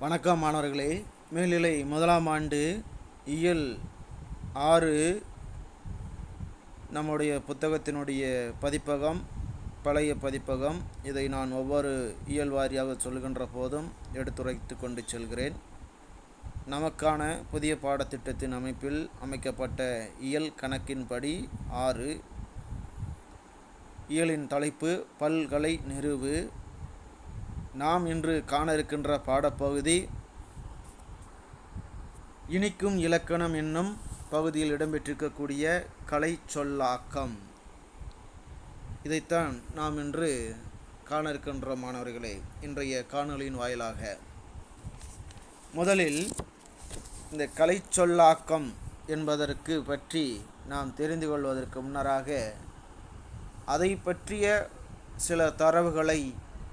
வணக்கம் மாணவர்களே. மேல்நிலை முதலாம் ஆண்டு இயல் 6 நம்முடைய புத்தகத்தினுடைய பதிப்பகம் பழைய பதிப்பகம். இதை நான் ஒவ்வொரு இயல் வாரியாக சொல்கின்ற போதும் எடுத்துரைத்து கொண்டு செல்கிறேன். நமக்கான புதிய பாடத்திட்டத்தின் அமைப்பில் அமைக்கப்பட்ட இயல் கணக்கின்படி 6 இயலின் தலைப்பு பல்கலை நிறுவு. நாம் இன்று காண இருக்கின்ற பாடப்பகுதி இனிக்கும் இலக்கணம் என்னும் பகுதியில் இடம்பெற்றிருக்கக்கூடிய கலை சொல்லாக்கம். இதைத்தான் நாம் இன்று காண இருக்கின்ற மாணவர்களே இன்றைய காணொளியின் வாயிலாக. முதலில் இந்த கலை சொல்லாக்கம் என்பதற்கு பற்றி நாம் தெரிந்து கொள்வதற்கு முன்னராக அதை பற்றிய சில தரவுகளை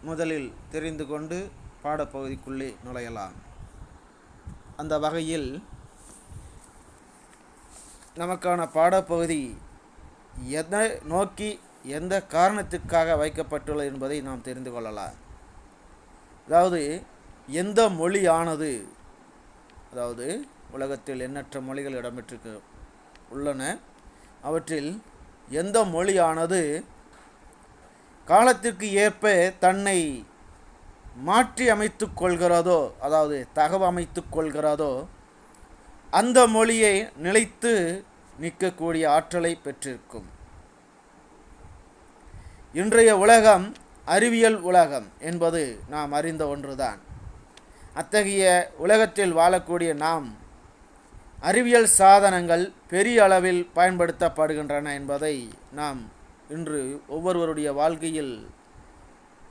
முதலில் தெரிந்து கொண்டு பாடப்பகுதிக்குள்ளே நுழையலாம். அந்த வகையில் நமக்கான பாடப்பகுதி எதை நோக்கி எந்த காரணத்துக்காக வைக்கப்பட்டுள்ளது என்பதை நாம் தெரிந்து கொள்ளலாம். அதாவது எந்த மொழியானது, அதாவது உலகத்தில் எண்ணற்ற மொழிகள் இடம்பெற்று உள்ளன, அவற்றில் எந்த மொழியானது காலத்திற்கு ஏற்ப தன்னை மாற்றி அமைத்து கொள்கிறதோ, அதாவது தகவமைத்து கொள்கிறதோ, அந்த மொழியை நிலைத்து நிற்கக்கூடிய ஆற்றலை பெற்றிருக்கும். இன்றைய உலகம் அறிவியல் உலகம் என்பது நாம் அறிந்த ஒன்றுதான். அத்தகைய உலகத்தில் வாழக்கூடிய நாம் அறிவியல் சாதனங்கள் பெரிய அளவில் பயன்படுத்தப்படுகின்றன என்பதை நாம் இன்று ஒவ்வொருவருடைய வாழ்க்கையில்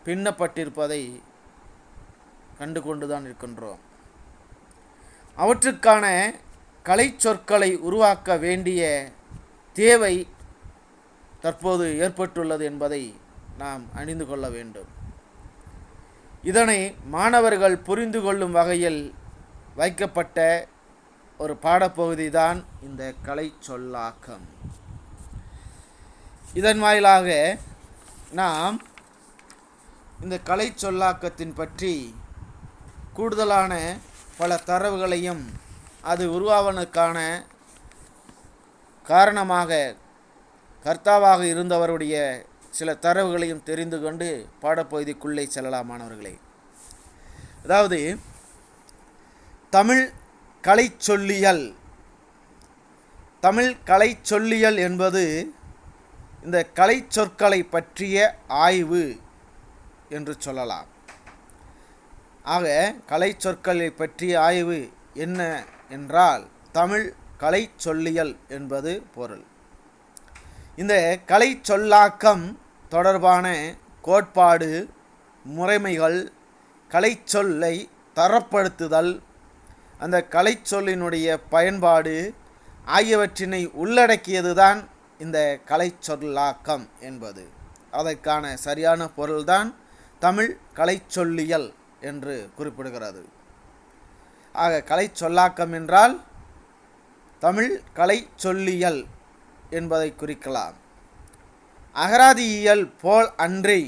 பின்னப்பட்டிருப்பதை கண்டு கொண்டுதான் இருக்கின்றோம். அவற்றுக்கான கலை சொற்களை உருவாக்க வேண்டிய தேவை தற்போது ஏற்பட்டுள்ளது என்பதை நாம் அறிந்து கொள்ள வேண்டும். இதனை மாணவர்கள் புரிந்து கொள்ளும் வகையில் வைக்கப்பட்ட ஒரு பாடப்பகுதி தான் இந்த கலை சொல்லாக்கம். இதன் வாயிலாக நாம் இந்த கலை சொல்லாக்கத்தின் பற்றி கூடுதலான பல தரவுகளையும் அது உருவாவதற்கான காரணமாக கர்த்தாவாக இருந்தவருடைய சில தரவுகளையும் தெரிந்து கொண்டு பாடப்பகுதிக்குள்ளே செல்லலாம் மாணவர்களே. அதாவது தமிழ் கலை சொல்லியல். தமிழ் கலை சொல்லியல் என்பது இந்த கலை சொற்களை பற்றிய ஆய்வு என்று சொல்லலாம். ஆக கலை சொற்களை பற்றிய ஆய்வு என்ன என்றால் தமிழ் கலை சொல்லியல் என்பது பொருள். இந்த கலை சொல்லாக்கம் தொடர்பான கோட்பாடு, முறைமைகள், கலை சொல்லை தரப்படுத்துதல், அந்த கலை சொல்லினுடைய பயன்பாடு ஆகியவற்றினை உள்ளடக்கியதுதான் இந்த கலை சொல்லாக்கம் என்பது. அதற்கான சரியான பொருள்தான் தமிழ் கலை சொல்லியல் என்று குறிப்பிடுகிறது. ஆக கலை சொல்லாக்கம் என்றால் தமிழ் கலை சொல்லியல் என்பதை குறிக்கலாம். அகராதியியல் போல் அன்றி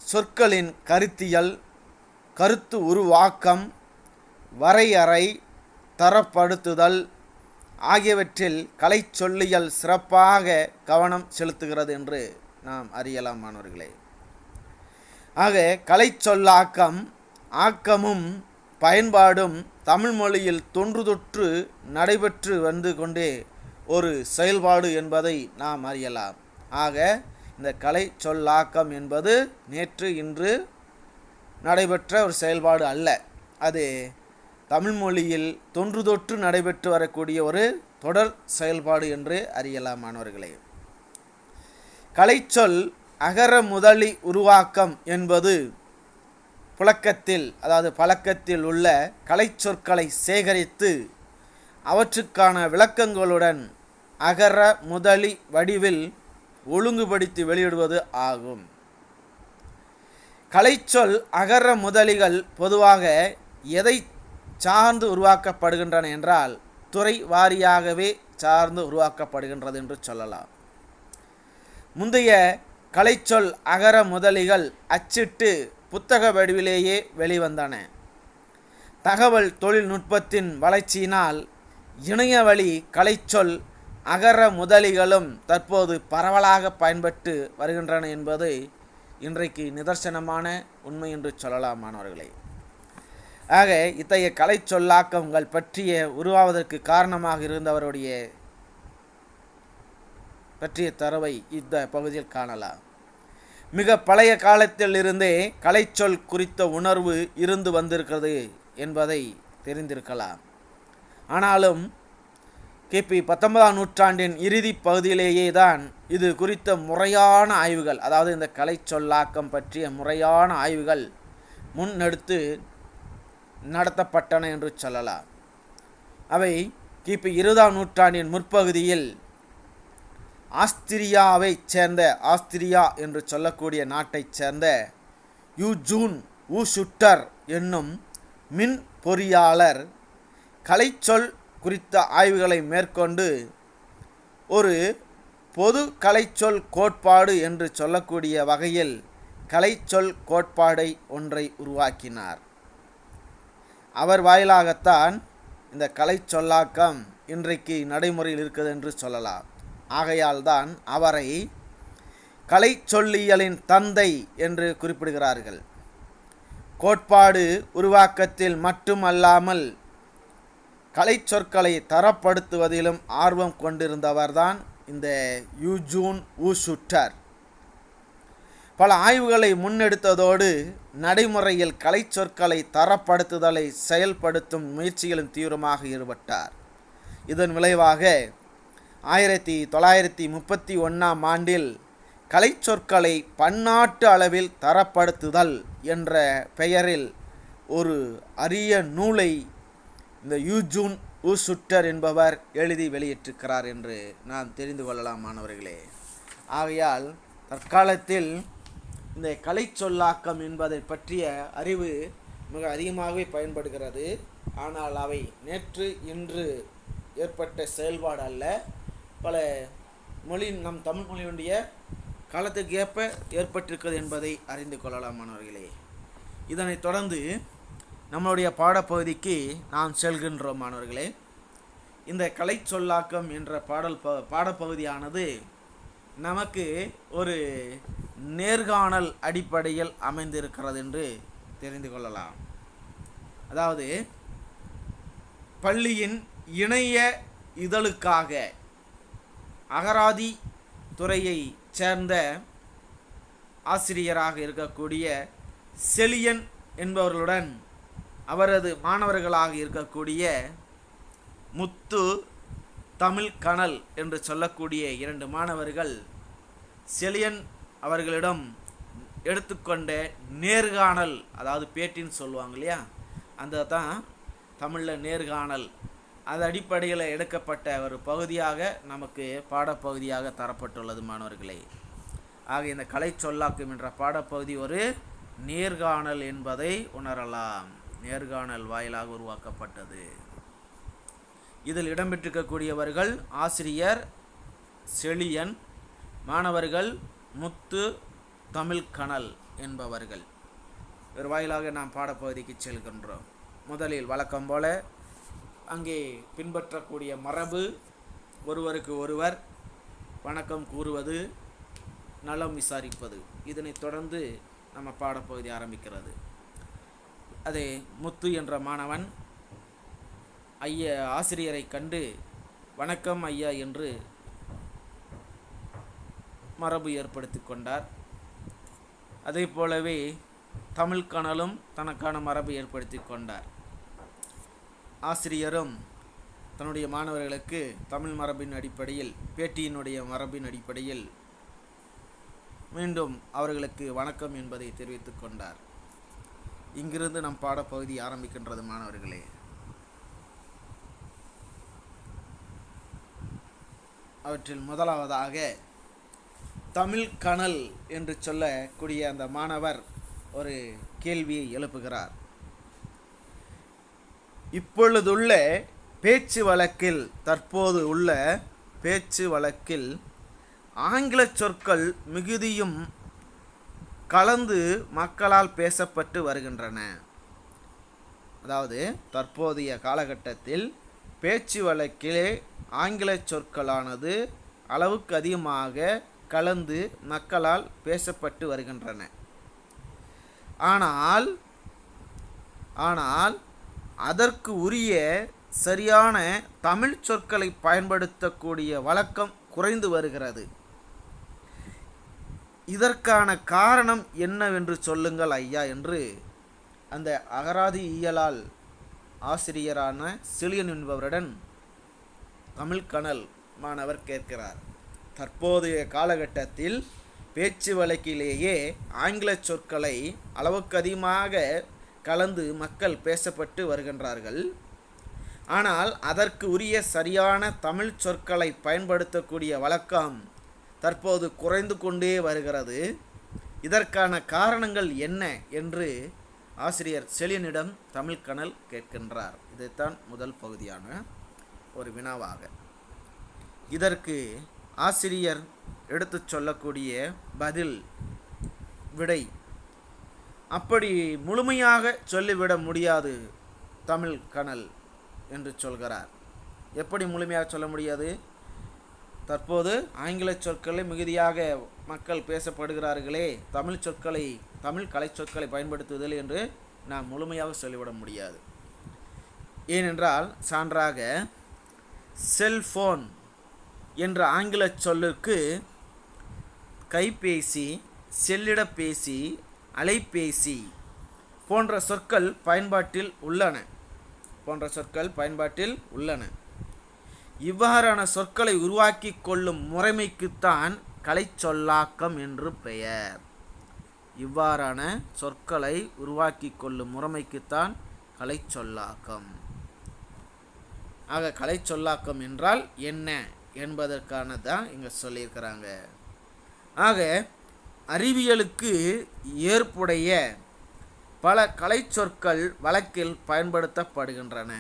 சொற்களின் கருத்தியல், கருத்து உருவாக்கம், வரையறை, தரப்படுத்துதல் ஆகியவற்றில் கலை சொல்லியல் சிறப்பாக கவனம் செலுத்துகிறது என்று நாம் அறியலாம் மாணவர்களே. ஆக கலை சொல்லாக்கம் ஆக்கமும் பயன்பாடும் தமிழ் மொழியில் தொன்று தொற்று நடைபெற்று வந்து கொண்டே ஒரு செயல்பாடு என்பதை நாம் அறியலாம். ஆக இந்த கலை சொல்லாக்கம் என்பது நேற்று இன்று நடைபெற்ற ஒரு செயல்பாடு அல்ல. அது தமிழ் மொழியில் தொன்று தொற்று நடைபெற்று வரக்கூடிய ஒரு தொடர் செயல்பாடு என்று அறியலாம் மாணவர்களே. கலைச்சொல் அகர முதலி உருவாக்கம் என்பது புழக்கத்தில், அதாவது பழக்கத்தில் உள்ள கலைச்சொற்களை சேகரித்து அவற்றுக்கான விளக்கங்களுடன் அகர முதலி வடிவில் ஒழுங்குபடுத்தி வெளியிடுவது ஆகும். கலைச்சொல் அகர முதலிகள் பொதுவாக எதை சார்ந்து உருவாக்கப்படுகின்றன என்றால் துறை வாரியாகவே சார்ந்து உருவாக்கப்படுகின்றது என்று சொல்லலாம். முந்தைய கலைச்சொல் அகர முதலிகள் அச்சிட்டு புத்தக வடிவிலேயே வெளிவந்தன. தகவல் தொழில்நுட்பத்தின் வளர்ச்சியினால் இணையவழி கலைச்சொல் அகர முதலிகளும் தற்போது பரவலாக பயன்பட்டு வருகின்றன என்பது இன்றைக்கு நிதர்சனமான உண்மை என்று சொல்லலாம் மாணவர்களே. ஆக இத்தகைய கலை சொல்லாக்கங்கள் பற்றிய உருவாவதற்கு காரணமாக இருந்தவருடைய பற்றிய தரவை இந்த பகுதியில் காணலாம். மிக பழைய காலத்தில் இருந்தே கலைச்சொல் குறித்த உணர்வு இருந்து வந்திருக்கிறது என்பதை தெரிந்திருக்கலாம். ஆனாலும் கிபி 19ஆம் நூற்றாண்டின் இறுதி பகுதியிலேயே தான் இது குறித்த முறையான ஆய்வுகள், அதாவது இந்த கலை சொல்லாக்கம் பற்றிய முறையான ஆய்வுகள் முன்னெடுத்து நடத்தப்பட்டன என்று சொல்லலாம். அவை கிபி 20ஆம் நூற்றாண்டின் முற்பகுதியில் ஆஸ்திரியாவைச் சேர்ந்த, ஆஸ்திரியா என்று சொல்லக்கூடிய நாட்டைச் சேர்ந்த யூஜூன் ஊசுட்டர் என்னும் மின் பொறியாளர் கலைச்சொல் குறித்த ஆய்வுகளை மேற்கொண்டு ஒரு பொது கலைச்சொல் கோட்பாடு என்று சொல்லக்கூடிய வகையில் கலைச்சொல் கோட்பாடை ஒன்றை உருவாக்கினார். அவர் வாயிலாகத்தான் இந்த கலை சொல்லாக்கம் இன்றைக்கு நடைமுறையில் இருக்குது என்று சொல்லலாம். ஆகையால் தான் அவரை கலை சொல்லியலின் தந்தை என்று குறிப்பிடுகிறார்கள். கோட்பாடு உருவாக்கத்தில் மட்டுமல்லாமல் கலை சொற்களை தரப்படுத்துவதிலும் ஆர்வம் கொண்டிருந்தவர்தான் இந்த யூஜூன் ஊசுட்டர். பல ஆய்வுகளை முன்னெடுத்ததோடு நடைமுறையில் கலை சொற்களை தரப்படுத்துதலை செயல்படுத்தும் முயற்சிகளும் தீவிரமாக ஈடுபட்டார். இதன் விளைவாக 1931ஆம் ஆண்டில் கலை சொற்களை பன்னாட்டு அளவில் தரப்படுத்துதல் என்ற பெயரில் ஒரு அரிய நூலை இந்த யூஜூன் ஊசுட்டர் என்பவர் எழுதி வெளியிட்டிருக்கிறார் என்று நாம் தெரிந்து கொள்ளலாம் மாணவர்களே. ஆகையால் தற்காலத்தில் இந்த கலை சொல்லாக்கம் என்பதை பற்றிய அறிவு மிக அதிகமாகவே பயன்படுகிறது. ஆனால் அவை நேற்று இன்று ஏற்பட்ட செயல்பாடு அல்ல, பல மொழி நம் தமிழ் மொழியுடைய காலத்துக்கு ஏற்ப ஏற்பட்டிருக்கிறது என்பதை அறிந்து கொள்ளலாம் மாணவர்களே. இதனைத் தொடர்ந்து நம்மளுடைய பாடப்பகுதிக்கு நாம் செல்கின்றோம் மாணவர்களே. இந்த கலை சொல்லாக்கம் என்ற பாடப்பகுதியானது நமக்கு ஒரு நேர்காணல் அடிப்படையில் அமைந்திருக்கிறது என்று தெரிந்து கொள்ளலாம். அதாவது பள்ளியின் இணைய இதழுக்காக அகராதி துறையை சேர்ந்த ஆசிரியராக இருக்கக்கூடிய செலியன் என்பவர்களுடன் அவரது மாணவர்களாக இருக்கக்கூடிய முத்து, தமிழ் கனல் என்று சொல்லக்கூடிய 2 மாணவர்கள் செலியன் அவர்களிடம் எடுத்துக்கொண்ட நேர்காணல், அதாவது பேட்டின்னு சொல்லுவாங்க இல்லையா, அந்த தான் தமிழில் நேர்காணல், அது அடிப்படையில் எடுக்கப்பட்ட ஒரு பகுதியாக நமக்கு பாடப்பகுதியாக தரப்பட்டுள்ளது மாணவர்களே. ஆக இந்த கலை சொல்லாக்கம் என்ற பாடப்பகுதி ஒரு நேர்காணல் என்பதை உணரலாம். நேர்காணல் வாயிலாக உருவாக்கப்பட்டது. இதில் இடம்பெற்றிருக்கக்கூடியவர்கள் ஆசிரியர் செழியன், மாணவர்கள் முத்து, தமிழ் கனல் என்பவர்கள். ஒரு வாயிலாக நாம் பாடப்பகுதிக்கு செல்கின்றோம். முதலில் வழக்கம் போல அங்கே பின்பற்றக்கூடிய மரபு, ஒருவருக்கு ஒருவர் வணக்கம் கூறுவது, நலம் விசாரிப்பது. இதனைத் தொடர்ந்து நம்ம பாடப்பகுதி ஆரம்பிக்கிறது. அதே முத்து என்ற மாணவன் ஆசிரியரை கண்டு வணக்கம் ஐயா என்று மரபு ஏற்படுத்தி கொண்டார். அதே போலவே தமிழ் கனலும் தனக்கான மரபு ஏற்படுத்தி கொண்டார். ஆசிரியரும் தன்னுடைய மாணவர்களுக்கு தமிழ் மரபின் அடிப்படையில், பேட்டியினுடைய மரபின் அடிப்படையில் மீண்டும் அவர்களுக்கு வணக்கம் என்பதை தெரிவித்து கொண்டார். இங்கிருந்து நம் பாடப்பகுதி ஆரம்பிக்கின்றது மாணவர்களே. அவற்றில் முதலாவதாக தமிழ் கனல் என்று சொல்லக்கூடிய அந்த மாணவர் ஒரு கேள்வியை எழுப்புகிறார். இப்பொழுதுள்ள பேச்சு வழக்கில், தற்போது உள்ள பேச்சு வழக்கில் ஆங்கில சொற்கள் மிகுதியும் கலந்து மக்களால் பேசப்பட்டு வருகின்றன. அதாவது தற்போதைய காலகட்டத்தில் பேச்சு வழக்கிலே ஆங்கில சொற்களானது அளவுக்கு அதிகமாக கலந்து மக்களால் பேசப்பட்டு வருகின்றன. ஆனால் அதற்கு உரிய சரியான தமிழ் சொற்களை பயன்படுத்தக்கூடிய வழக்கம் குறைந்து வருகிறது. இதற்கான காரணம் என்னவென்று சொல்லுங்கள் ஐயா என்று அந்த அகராதி இயலால் ஆசிரியரான செழியன் என்பவரிடம் தமிழ்கனல் மாணவர் கேட்கிறார். தற்போதைய காலகட்டத்தில் பேச்சு வழக்கிலேயே ஆங்கில சொற்களை அளவுக்கு அதிகமாக கலந்து மக்கள் பேசப்பட்டு வருகின்றார்கள். ஆனால் அதற்கு உரிய சரியான தமிழ் சொற்களை பயன்படுத்தக்கூடிய வழக்கம் தற்போது குறைந்து கொண்டே வருகிறது. இதற்கான காரணங்கள் என்ன என்று ஆசிரியர் செழியனிடம் தமிழ்கனல் கேட்கின்றார். இதைத்தான் முதல் பகுதியான ஒரு வினாவாக. இதற்கு ஆசிரியர் எடுத்து சொல்லக்கூடிய பதில் விடை அப்படி முழுமையாக சொல்லிவிட முடியாது தமிழ்கனல் என்று சொல்கிறார். எப்படி முழுமையாக சொல்ல முடியாது? தற்போது ஆங்கில சொற்களை மிகுதியாக மக்கள் பேசப்படுகிறார்களே, தமிழ் கலை சொற்களை பயன்படுத்துவதில் என்று நாம் முழுமையாக சொல்லிவிட முடியாது. ஏனென்றால் சான்றாக செல்போன் என்ற ஆங்கில சொல்லுக்கு கைபேசி, செல்லிடப்பேசி, அலைபேசி போன்ற சொற்கள் பயன்பாட்டில் உள்ளன. இவ்வாறான சொற்களை உருவாக்கி கொள்ளும் முறைமைக்குத்தான் கலை சொல்லாக்கம் என்று பெயர். இவ்வாறான சொற்களை உருவாக்கி கொள்ளும் முறைமைக்குத்தான் கலை சொல்லாக்கம். ஆக கலை சொல்லாக்கம் என்றால் என்ன என்பதற்கானதான் இங்கே சொல்லியிருக்கிறாங்க. ஆக அறிவியலுக்கு ஏற்புடைய பல கலை சொற்கள் வழக்கில் பயன்படுத்தப்படுகின்றன.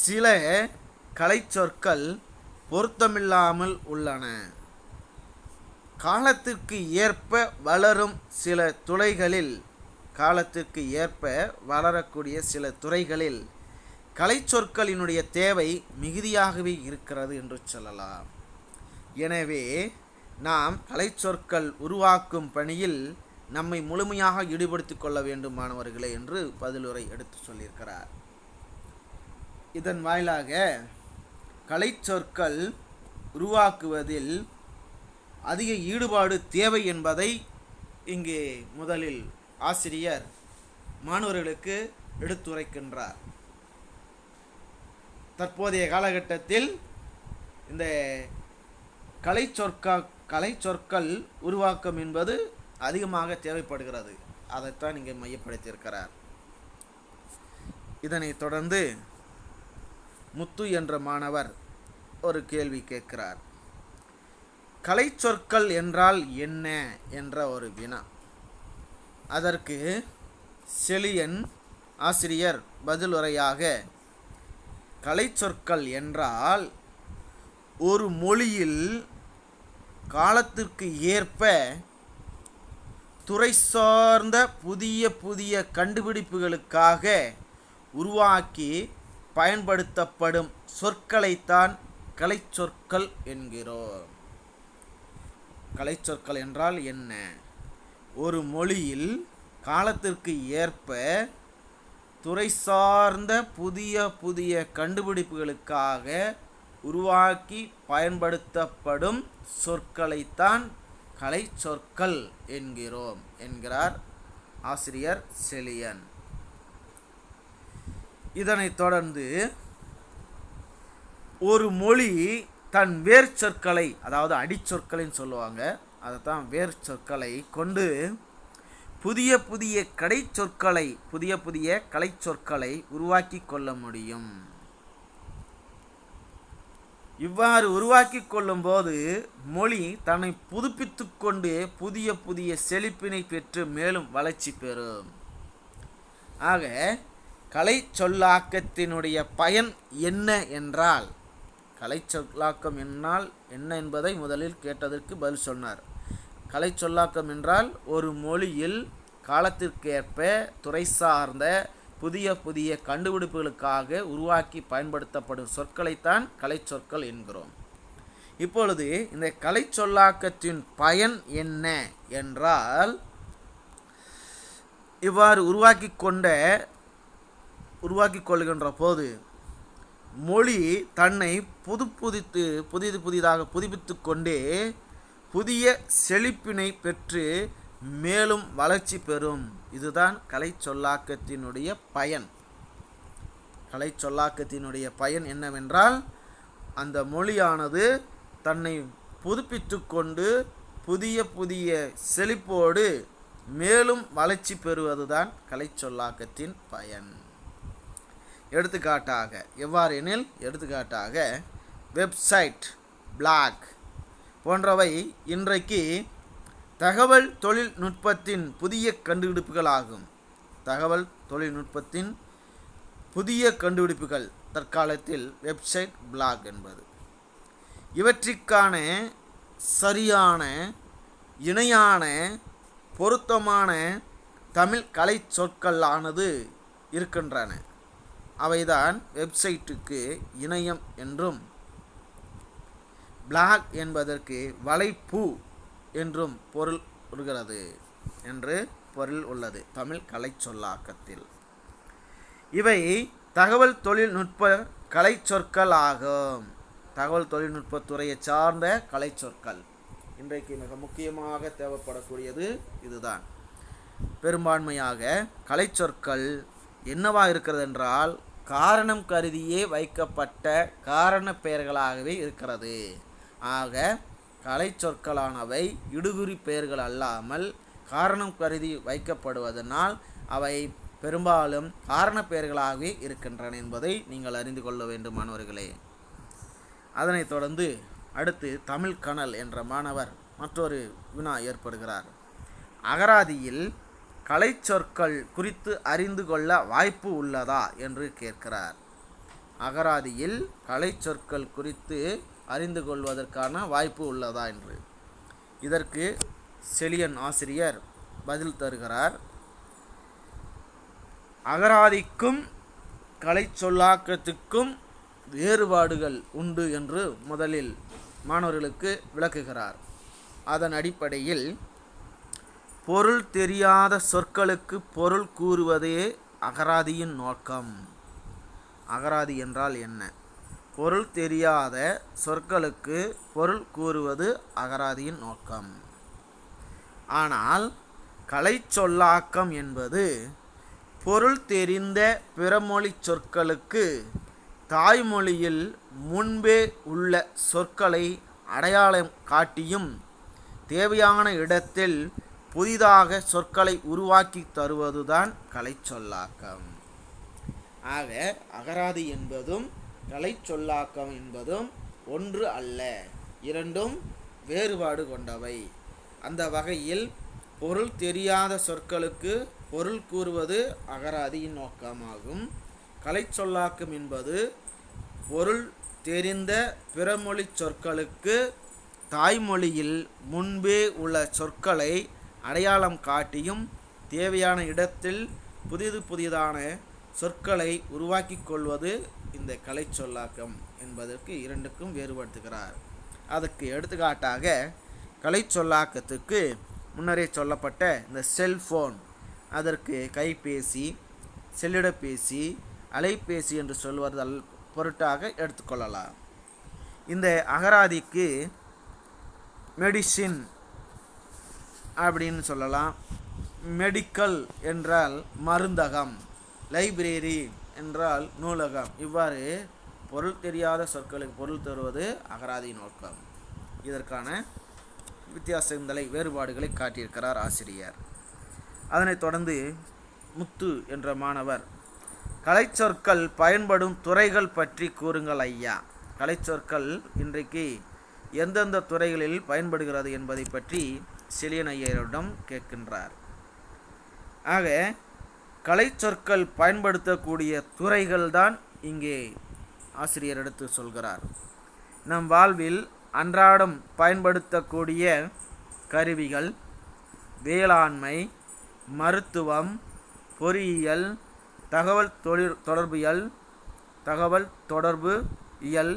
சில கலை சொற்கள் பொருத்தமில்லாமல் உள்ளன. காலத்திற்கு ஏற்ப வளரக்கூடிய சில துறைகளில் கலை சொற்களினுடைய தேவை மிகுதியாகவே இருக்கிறது என்று சொல்லலாம். எனவே நாம் கலை சொற்கள் உருவாக்கும் பணியில் நம்மை முழுமையாக ஈடுபடுத்திக் கொள்ள வேண்டும் மாணவர்களே என்று பதிலுரை எடுத்து சொல்லியிருக்கிறார். இதன் வாயிலாக கலை சொற்கள் உருவாக்குவதில் அதிக ஈடுபாடு தேவை என்பதை இங்கே முதலில் ஆசிரியர் மாணவர்களுக்கு எடுத்துரைக்கின்றார். தற்போதைய காலகட்டத்தில் இந்த கலை சொற்கள் உருவாக்கம் என்பது அதிகமாக தேவைப்படுகிறது. அதைத்தான் இங்கே மையப்படுத்தியிருக்கிறார். இதனைத் தொடர்ந்து முத்து என்ற மாணவர் ஒரு கேள்வி கேட்கிறார். கலை சொற்கள் என்றால் என்ன என்ற ஒரு வினா. அதற்கு செழியன் ஆசிரியர் பதிலுரையாக, கலை சொற்கள் என்றால் ஒரு மொழியில் காலத்திற்கு ஏற்ப துறை சார்ந்த புதிய கண்டுபிடிப்புகளுக்காக உருவாக்கி பயன்படுத்தப்படும் சொற்களைத்தான் கலை சொற்கள் என்கிறோம். கலை சொற்கள் என்றால் என்ன? ஒரு மொழியில் காலத்திற்கு ஏற்ப துறை சார்ந்த புதிய கண்டுபிடிப்புகளுக்காக உருவாக்கி பயன்படுத்தப்படும் சொற்களைத்தான் கலை சொற்கள் என்கிறோம் என்கிறார் ஆசிரியர் செழியன். இதனைத் தொடர்ந்து ஒரு மொழி தன் வேர் சொற்களை, அதாவது அடிச்சொற்களைன்னு சொல்லுவாங்க, அதைத்தான் வேர் சொற்களை கொண்டு புதிய கலை சொற்களை உருவாக்கி கொள்ள முடியும். இவ்வாறு உருவாக்கி கொள்ளும் போது மொழி தன்னை புதுப்பித்து கொண்டு புதிய செழிப்பினை பெற்று மேலும் வளர்ச்சி பெறும். ஆக கலை சொல்லாக்கத்தினுடைய பயன் என்ன என்றால், கலை சொல்லாக்கம் என்னால் என்ன என்பதை முதலில் கேட்டதற்கு பதில் சொன்னார். கலை சொல்லாக்கம் என்றால் ஒரு மொழியில் காலத்திற்கேற்ப துறை சார்ந்த புதிய புதிய கண்டுபிடிப்புகளுக்காக உருவாக்கி பயன்படுத்தப்படும் சொற்களைத்தான் கலை சொற்கள் என்கிறோம். இப்பொழுது இந்த கலை சொல்லாக்கத்தின் பயன் என்ன என்றால், இவ்வாறு உருவாக்கி கொள்கின்ற போது மொழி தன்னை புதிதாக புதுப்பித்து கொண்டே புதிய செழிப்பினை பெற்று மேலும் வளர்ச்சி பெறும். இதுதான் கலை சொல்லாக்கத்தினுடைய பயன். கலை சொல்லாக்கத்தினுடைய பயன் என்னவென்றால், அந்த மொழியானது தன்னை புதுப்பித்து கொண்டு புதிய புதிய செழிப்போடு மேலும் வளர்ச்சி பெறுவதுதான் கலை சொல்லாக்கத்தின் பயன். எடுத்துக்காட்டாக எவ்வாறெனில், வெப்சைட், பிளாக் போன்றவை இன்றைக்கு தகவல் தொழில்நுட்பத்தின் புதிய கண்டுபிடிப்புகளாகும். தகவல் தொழில்நுட்பத்தின் புதிய கண்டுபிடிப்புகள் தற்காலத்தில் வெப்சைட், பிளாக் என்பது. இவற்றிற்கான சரியான, இணையான, பொருத்தமான தமிழ் கலை சொற்களானது இருக்கின்றன. அவைதான் வெப்சைட்டுக்கு இணையம் என்றும், பிளாக் என்பதற்கு வலைப்பூ என்றும் பொருள் உள்ளது தமிழ் கலை சொல்லாக்கத்தில். இவை தகவல் தொழில்நுட்ப கலை சொற்கள் ஆகும். தகவல் தொழில்நுட்பத்துறையை சார்ந்த கலை சொற்கள் இன்றைக்கு மிக முக்கியமாக தேவைப்படக்கூடியது இதுதான். பெரும்பான்மையாக கலை சொற்கள் என்னவா இருக்கிறது என்றால், காரணம் கருதியே வைக்கப்பட்ட காரண பெயர்களாகவே இருக்கிறது. ஆக கலை சொற்களானவை இடுகுறி பெயர்கள் அல்லாமல் காரணம் கருதி வைக்கப்படுவதனால் அவை பெரும்பாலும் காரண பெயர்களாகவே இருக்கின்றன என்பதை நீங்கள் அறிந்து கொள்ள வேண்டும் மாணவர்களே. அதனைத் தொடர்ந்து அடுத்து தமிழ் கனல் என்ற மாணவர் மற்றொரு வினா ஏற்படுகிறார். அகராதியில் கலை சொற்கள் குறித்து அறிந்து கொள்ள வாய்ப்பு உள்ளதா என்று கேட்கிறார். அகராதியில் கலை சொற்கள் குறித்து அறிந்து கொள்வதற்கான வாய்ப்பு உள்ளதா என்று. இதற்கு செழியன் ஆசிரியர் பதில் தருகிறார். அகராதிக்கும் கலை சொல்லாக்கத்துக்கும் வேறுபாடுகள் உண்டு என்று முதலில் மாணவர்களுக்கு விளக்குகிறார். அதன் அடிப்படையில் பொருள் தெரியாத சொற்களுக்கு பொருள் கூறுவதே அகராதியின் நோக்கம். அகராதி என்றால் என்ன? பொருள் தெரியாத சொற்களுக்கு பொருள் கூறுவது அகராதியின் நோக்கம். ஆனால் கலை சொல்லாக்கம் என்பது பொருள் தெரிந்த பிறமொழி சொற்களுக்கு தாய்மொழியில் முன்பே உள்ள சொற்களை அடையாளம் காட்டியும் தேவையான இடத்தில் புதிதாக சொற்களை உருவாக்கி தருவதுதான் கலை சொல்லாக்கம். ஆக அகராதி என்பதும் கலை சொல்லாக்கம் என்பதும் ஒன்று அல்ல, இரண்டும் வேறுபாடு கொண்டவை. அந்த வகையில் பொருள் தெரியாத சொற்களுக்கு பொருள் கூறுவது அகராதியின் நோக்கமாகும். கலை சொல்லாக்கம் என்பது பொருள் தெரிந்த பிறமொழி சொற்களுக்கு தாய்மொழியில் முன்பே உள்ள சொற்களை அடையாளம் காட்டியும் தேவையான இடத்தில் புதிதான சொற்களை உருவாக்கி கொள்வது இந்த கலை சொல்லாக்கம் என்பதற்கு இரண்டுக்கும் வேறுபடுத்துகிறார். அதுக்கு எடுத்துக்காட்டாக கலை சொல்லாக்கத்துக்கு முன்னரே சொல்லப்பட்ட இந்த செல்போன், அதற்கு கைபேசி, செல்லிடப்பேசி, அலைபேசி என்று சொல்வதால் பொருட்டாக எடுத்துக்கொள்ளலாம். இந்த அகராதிக்கு மெடிசின் அப்படின்னு சொல்லலாம். மெடிக்கல் என்றால் மருந்தகம், லைப்ரரி என்றால் நூலகம். இவ்வாறு பொருள் தெரியாத சொற்களுக்கு பொருள் தருவது அகராதி நோக்கம். இதற்கான வித்தியாசங்களை, வேறுபாடுகளை காட்டியிருக்கிறார் ஆசிரியர். அதனைத் தொடர்ந்து முத்து என்ற மாணவர், கலைச்சொற்கள் பயன்படும் துறைகள் பற்றி கூறுங்கள் ஐயா. கலைச்சொற்கள் இன்றைக்கு எந்தெந்த துறைகளில் பயன்படுகிறது என்பதை பற்றி செழியன் ஐயரிடம் கேட்கின்றார். ஆக கலைச்சொற்கள் பயன்படுத்தக்கூடிய துறைகள்தான் இங்கே ஆசிரியர் எடுத்து சொல்கிறார். நம் வாழ்வில் அன்றாடம் பயன்படுத்தக்கூடிய கருவிகள், வேளாண்மை, மருத்துவம், பொறியியல், தகவல் தொடர்பு இயல்,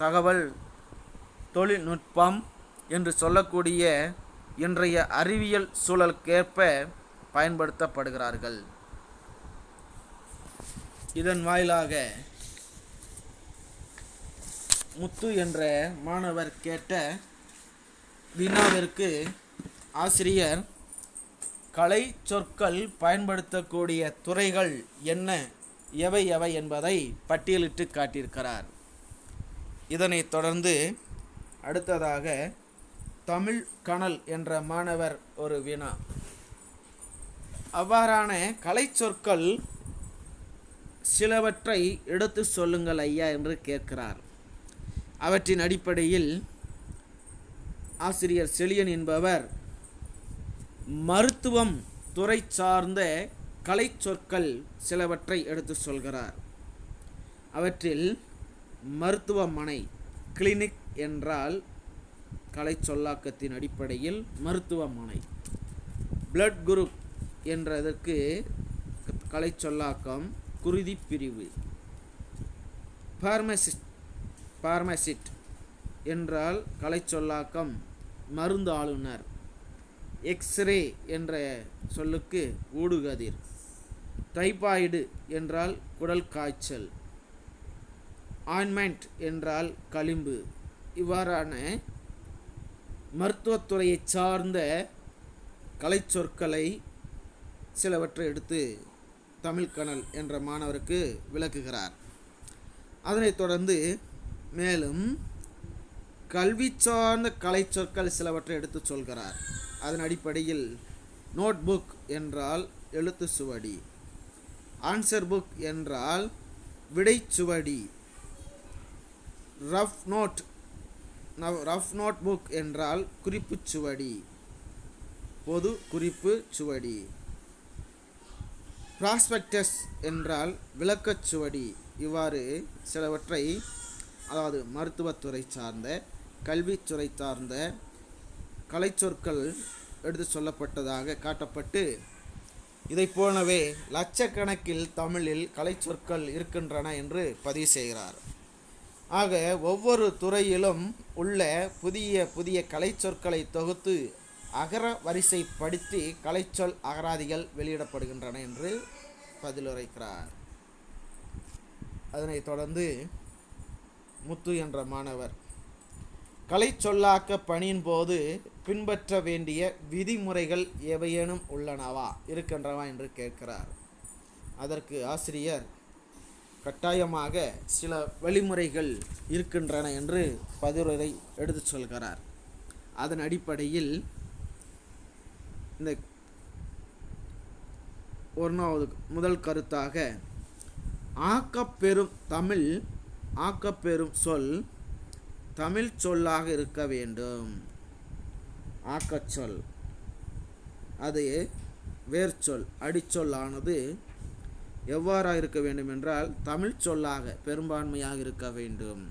தகவல் தொழில்நுட்பம் என்று சொல்லக்கூடிய இன்றைய அறிவியல் சூழலுக்கேற்ப பயன்படுத்தப்படுகிறார்கள். இதன் வாயிலாக முத்து என்ற மாணவர் கேட்ட வினாவிற்கு ஆசிரியர் கலை சொற்கள் பயன்படுத்தக்கூடிய துறைகள் என்ன, எவை என்பதை பட்டியலிட்டு காட்டியிருக்கிறார். இதனைத் தொடர்ந்து அடுத்ததாக தமிழ் கனல் என்ற மாணவர் ஒரு வினா. அவ்வாறான கலை சொற்கள் சிலவற்றை எடுத்து சொல்லுங்கள் ஐயா என்று கேட்கிறார். அவற்றின் அடிப்படையில் ஆசிரியர் செழியன் என்பவர் மருத்துவம் துறை சார்ந்த கலை சொற்கள் சிலவற்றை எடுத்து சொல்கிறார். அவற்றில் மருத்துவமனை, கிளினிக் என்றால் கலை சொல்லாக்கத்தின் அடிப்படையில் மருத்துவமனை. பிளட் குரூப் என்றதற்கு கலை சொல்லாக்கம் குருதி பிரிவு. பார்மசிஸ்ட் என்றால் கலை சொல்லாக்கம் மருந்து ஆளுநர். எக்ஸ்ரே என்ற சொல்லுக்கு ஊடுகதிர். டைபாய்டு என்றால் குடல் காய்ச்சல். ஆயின்மெண்ட் என்றால் களிம்பு. இவ்வாறான மருத்துவத்துறையை சார்ந்த கலை சொற்களை சிலவற்றை எடுத்து தமிழ்கனல் என்ற மாணவருக்கு விளக்குகிறார். அதனைத் தொடர்ந்து மேலும் கல்வி சார்ந்த கலை சொற்கள் சிலவற்றை எடுத்து சொல்கிறார். அதன் அடிப்படையில் நோட் புக் என்றால் எழுத்து சுவடி. ஆன்சர் புக் என்றால் விடைச்சுவடி. ரஃப் நோட் புக் என்றால் குறிப்பு சுவடி, பொது குறிப்பு சுவடி. ப்ராஸ்பெக்டஸ் என்றால் விளக்கச்சுவடி. இவ்வாறு சிலவற்றை, அதாவது மருத்துவத்துறை சார்ந்த, கல்வித்துறை சார்ந்த கலை சொற்கள் எடுத்து சொல்லப்பட்டதாக காட்டப்பட்டு, இதை போலவே லட்சக்கணக்கில் தமிழில் கலை சொற்கள் இருக்கின்றன என்று பதிவு செய்கிறார். ஆக ஒவ்வொரு துறையிலும் உள்ள புதிய கலை சொற்களை தொகுத்து அகர வரிசைப்படுத்தி கலைச்சொல் அகராதிகள் வெளியிடப்படுகின்றன என்று பதிலுரைக்கிறார். அதனைத் தொடர்ந்து முத்து என்ற மாணவர் கலை சொல்லாக்க பணியின் போது பின்பற்ற வேண்டிய விதிமுறைகள் எவையேனும் இருக்கின்றவா என்று கேட்கிறார். அதற்கு ஆசிரியர் கட்டாயமாக சில வழிமுறைகள் இருக்கின்றன என்று பதிலுரை எடுத்து சொல்கிறார். அதன் அடிப்படையில் இந்த முதல் கருத்தாக ஆக்கப்பெறும் சொல் தமிழ் சொல்லாக இருக்க வேண்டும். ஆக்கச்சொல் அது வேர்ச்சொல், அடிச்சொல்லானது எவ்வாறாக இருக்க வேண்டும் என்றால் தமிழ் சொல்லாக பெரும்பான்மையாக இருக்க வேண்டும்.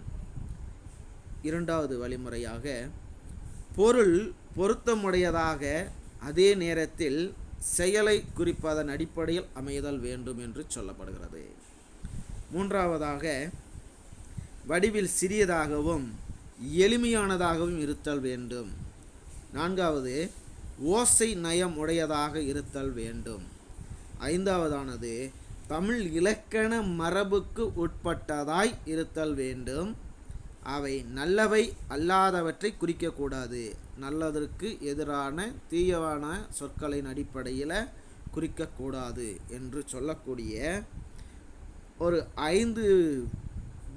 இரண்டாவது வழிமுறையாக பொருள் பொருத்தமுடையதாக அதே நேரத்தில் செயலை குறிப்பதன் அடிப்படையில் அமைதல் வேண்டும் என்று சொல்லப்படுகிறது. மூன்றாவதாக வடிவில் சிறியதாகவும் எளிமையானதாகவும் இருத்தல் வேண்டும். நான்காவது ஓசை நயம் உடையதாக இருத்தல் வேண்டும். ஐந்தாவதானது தமிழ் இலக்கண மரபுக்கு உட்பட்டதாய் இருத்தல் வேண்டும். அவை நல்லவை அல்லாதவற்றை குறிக்கக்கூடாது. நல்லதற்கு எதிரான தீயவான சொற்களின் அடிப்படையில் குறிக்கக்கூடாது என்று சொல்லக்கூடிய ஒரு 5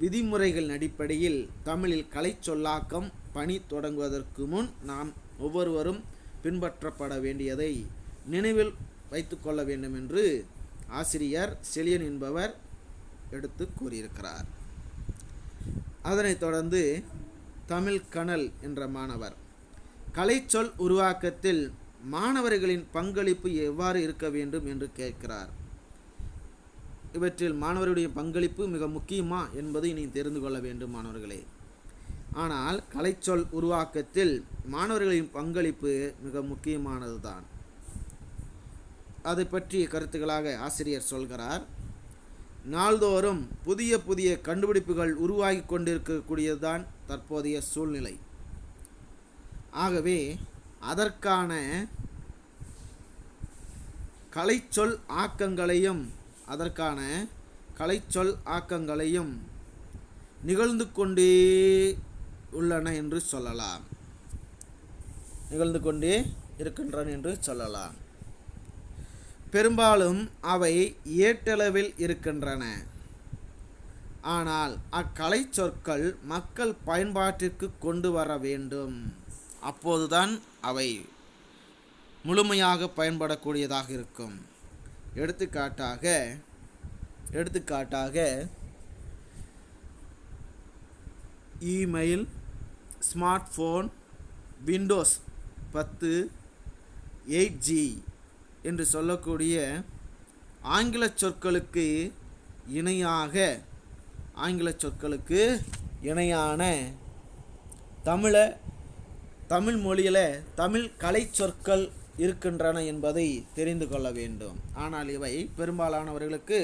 விதிமுறைகளின் அடிப்படையில் தமிழில் கலை சொல்லாக்கம் பணி தொடங்குவதற்கு முன் நாம் ஒவ்வொருவரும் பின்பற்றப்பட வேண்டியதை நினைவில் வைத்து கொள்ள வேண்டும் என்று ஆசிரியர் செழியன் என்பவர் எடுத்து கூறியிருக்கிறார். அதனைத் தொடர்ந்து தமிழ்கனல் என்ற மாணவர் கலைச்சொல் உருவாக்கத்தில் மாணவர்களின் பங்களிப்பு எவ்வாறு இருக்க வேண்டும் என்று கேட்கிறார். இவற்றில் மாணவருடைய பங்களிப்பு மிக முக்கியமா என்பதை நீ தெரிந்து கொள்ள வேண்டும் மாணவர்களே. ஆனால் கலைச்சொல் உருவாக்கத்தில் மாணவர்களின் பங்களிப்பு மிக முக்கியமானது தான். அதை பற்றிய கருத்துக்களாக ஆசிரியர் சொல்கிறார். நாள்தோறும் புதிய புதிய கண்டுபிடிப்புகள் உருவாகி கொண்டிருக்கக்கூடியதுதான் தற்போதைய சூழ்நிலை. ஆகவே அதற்கான கலைச்சொல் ஆக்கங்களையும் நிகழ்ந்து கொண்டே உள்ளன என்று சொல்லலாம். நிகழ்ந்து கொண்டே இருக்கின்றன என்று சொல்லலாம். பெரும்பாலும் அவை ஏட்டளவில் இருக்கின்றன. ஆனால் அக்கலை சொற்கள் மக்கள் பயன்பாட்டிற்கு கொண்டு வர வேண்டும். அப்போதுதான் அவை முழுமையாக பயன்படக்கூடியதாக இருக்கும். எடுத்துக்காட்டாக email, smart phone, Windows 10, 8G என்று சொல்லக்கூடிய ஆங்கில சொற்களுக்கு இணையான தமிழ் மொழியில் தமிழ் கலை சொற்கள் இருக்கின்றன என்பதை தெரிந்து கொள்ள வேண்டும். ஆனால் இவை பெரும்பாலானவர்களுக்கு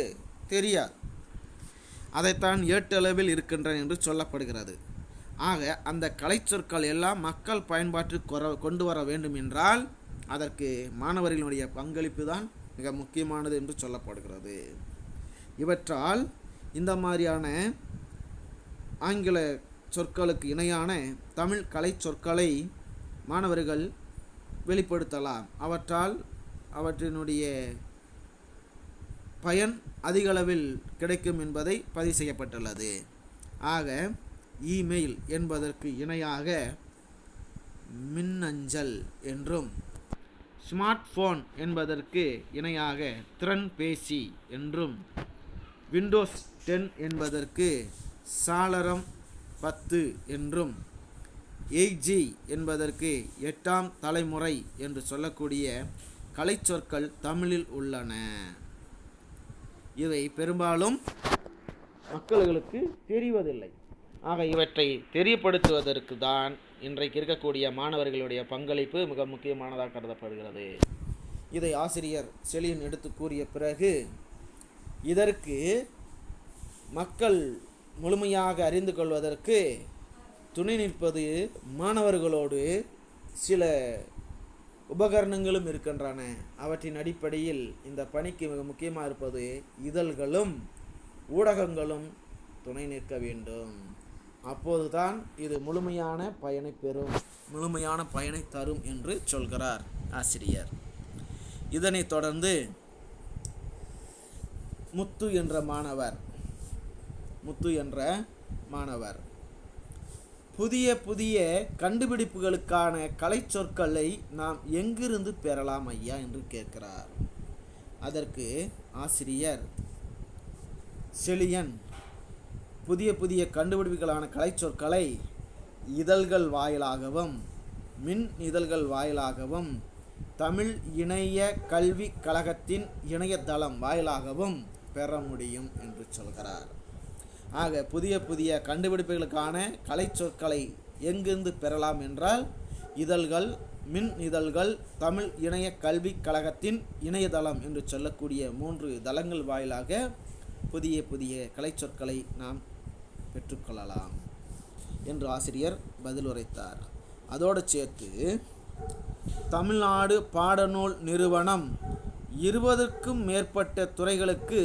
தெரியாது. அதைத்தான் ஏட்டளவில் இருக்கின்றன என்று சொல்லப்படுகிறது. ஆக அந்த கலை சொற்கள் எல்லாம் மக்கள் பயன்பாட்டிற்கு கொண்டு வர வேண்டும் என்றால் அதற்கு மாணவர்களுடைய பங்களிப்பு தான் மிக முக்கியமானது என்று சொல்லப்படுகிறது. இவற்றால் இந்த மாதிரியான ஆங்கில சொற்களுக்கு இணையான தமிழ் கலை சொற்களை மாணவர்கள் வெளிப்படுத்தலாம். அவற்றினுடைய பயன் அதிகளவில் கிடைக்கும் என்பதை பதிவு செய்யப்பட்டுள்ளது. ஆக இமெயில் என்பதற்கு இணையாக மின்னஞ்சல் என்றும், ஸ்மார்ட் ஃபோன் என்பதற்கு இணையாக திறன்பேசி என்றும், விண்டோஸ் 10 என்பதற்கு சாளரம் 10 என்றும், 8G என்பதற்கு 8ஆம் தலைமுறை என்று சொல்லக்கூடிய கலை சொற்கள் தமிழில் உள்ளன. இவை பெரும்பாலும் மக்களுக்கு தெரிவதில்லை. ஆக இவற்றை தெரியப்படுத்துவதற்கு தான் இன்றைக்கு இருக்கக்கூடிய மாணவர்களுடைய பங்களிப்பு மிக முக்கியமானதாக கருதப்படுகிறது. இதை ஆசிரியர் செலியன் எடுத்து கூறிய பிறகு இதற்கு மக்கள் முழுமையாக அறிந்து கொள்வதற்கு துணை நிற்பது மாணவர்களோடு சில உபகரணங்களும் இருக்கின்றன. அவற்றின் அடிப்படையில் இந்த பணிக்கு மிக முக்கியமாக இருப்பது இதழ்களும் ஊடகங்களும் துணை நிற்க வேண்டும். அப்போதுதான் இது முழுமையான பயனை தரும் என்று சொல்கிறார் ஆசிரியர். இதனைத் தொடர்ந்து முத்து என்ற மாணவர் புதிய புதிய கண்டுபிடிப்புகளுக்கான கலை சொற்களை நாம் எங்கிருந்து பெறலாம் ஐயா என்று கேட்கிறார். அதற்கு ஆசிரியர் செலியன் புதிய புதிய கண்டுபிடிப்புகளான கலை சொற்களை இதழ்கள் வாயிலாகவும் மின் இதழ்கள் வாயிலாகவும் தமிழ் இணைய கல்விக் கழகத்தின் இணையதளம் வாயிலாகவும் பெற முடியும் என்று சொல்கிறார். ஆக புதிய புதிய கண்டுபிடிப்புகளுக்கான கலை சொற்களை எங்கிருந்து பெறலாம் என்றால் இதழ்கள், மின் இதழ்கள், தமிழ் இணைய கல்விக் கழகத்தின் இணையதளம் என்று சொல்லக்கூடிய 3 தளங்கள் வாயிலாக புதிய புதிய கலை சொற்களை நாம் பெற்றுக்கொள்ளலாம் என்று ஆசிரியர் பதில் உரைத்தார். அதோடு சேர்த்து தமிழ்நாடு பாடநூல் நிறுவனம் 20க்கும் மேற்பட்ட துறைகளுக்கு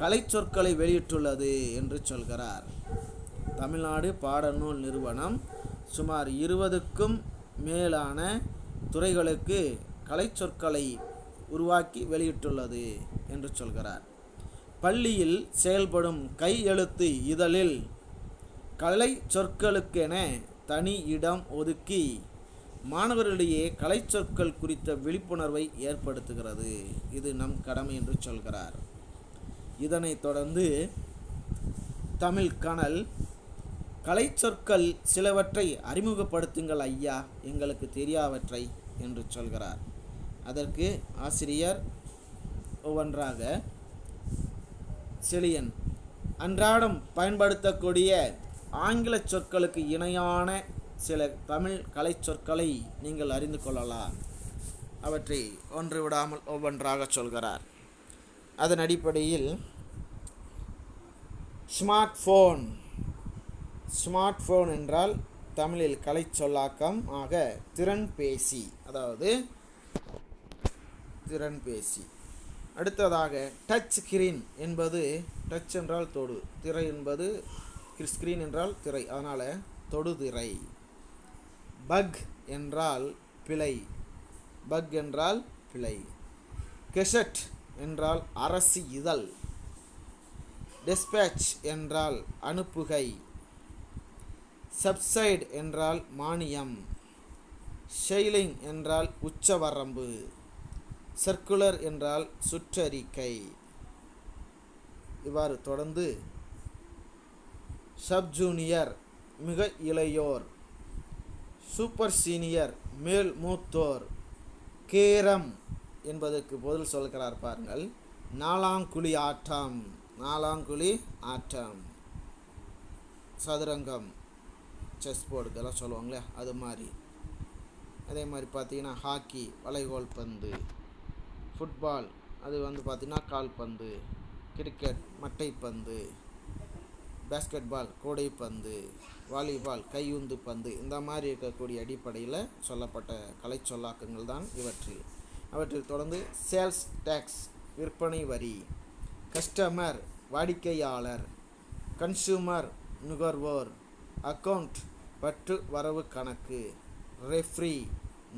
கலை சொற்களை வெளியிட்டுள்ளது என்று சொல்கிறார். தமிழ்நாடு பாடநூல் நிறுவனம் சுமார் 20க்கும் மேலான துறைகளுக்கு கலை சொற்களை உருவாக்கி வெளியிட்டுள்ளது என்று சொல்கிறார். பள்ளியில் செயல்படும் கையெழுத்து இதழில் கலை சொற்களுக்கென தனி இடம் ஒதுக்கி மாணவர்களிடையே கலை சொற்கள் குறித்த விழிப்புணர்வை ஏற்படுத்துகிறது. இது நம் கடமை என்று சொல்கிறார். இதனைத் தொடர்ந்து தமிழ் கனல் கலை சொற்கள் சிலவற்றை அறிமுகப்படுத்துங்கள் ஐயா, எங்களுக்கு தெரியாதவற்றை என்று சொல்கிறார். அதற்கு ஆசிரியர் ஒவ்வொன்றாக செலியன் அன்றாடம் பயன்படுத்தக்கூடிய ஆங்கில சொற்களுக்கு இணையான சில தமிழ் கலை சொற்களை நீங்கள் அறிந்து கொள்ளலாம் அவற்றை ஒன்று விடாமல் ஒவ்வொன்றாக சொல்கிறார். அதன் அடிப்படையில் ஸ்மார்ட் ஃபோன் என்றால் தமிழில் கலை சொல்லாக்கம் ஆக திறன்பேசி, அதாவது திறன்பேசி. அடுத்ததாக டச் ஸ்கிரீன் என்பது, டச் என்றால் தொடு, திரை என்பது ஸ்கிரீன் என்றால் திரை, அதனால் தொடுதிரை. பக் என்றால் பிழை, கெசட் என்றால் அரசு இதழ், டெஸ்பேட்ச் என்றால் அனுப்புகை, சப்சைட் என்றால் மானியம், ஷெய்லிங் என்றால் உச்சவரம்பு, சர்க்குலர் என்றால் சுற்றறிக்கை. இவ்வாறு தொடர்ந்து சப் ஜூனியர் மிக இளையோர், சூப்பர் சீனியர் மேல் மூத்தோர், கேரம் என்பதற்கு பொருள் சொல்கிறார் பாருங்கள், நாலாங்குழி ஆட்டம், சதுரங்கம், செஸ் போர்டு இதெல்லாம் சொல்லுவாங்களே அது மாதிரி. அதே மாதிரி பார்த்தீங்கன்னா ஹாக்கி வளைகோல் பந்து, ஃபுட்பால் அது பார்த்திங்கன்னா கால்பந்து, கிரிக்கெட் மட்டைப்பந்து, பேஸ்கெட்பால் கூடைப்பந்து, வாலிபால் கையுந்து பந்து, இந்த மாதிரி இருக்கக்கூடிய அடிப்படையில் சொல்லப்பட்ட கலை சொல்லாக்கங்கள் தான் அவற்றில் தொடர்ந்து சேல்ஸ் டேக்ஸ் விற்பனை வரி, கஸ்டமர் வாடிக்கையாளர், கன்சூமர் நுகர்வோர், அக்கவுண்ட் பற்று வரவு கணக்கு, ரெஃப்ரி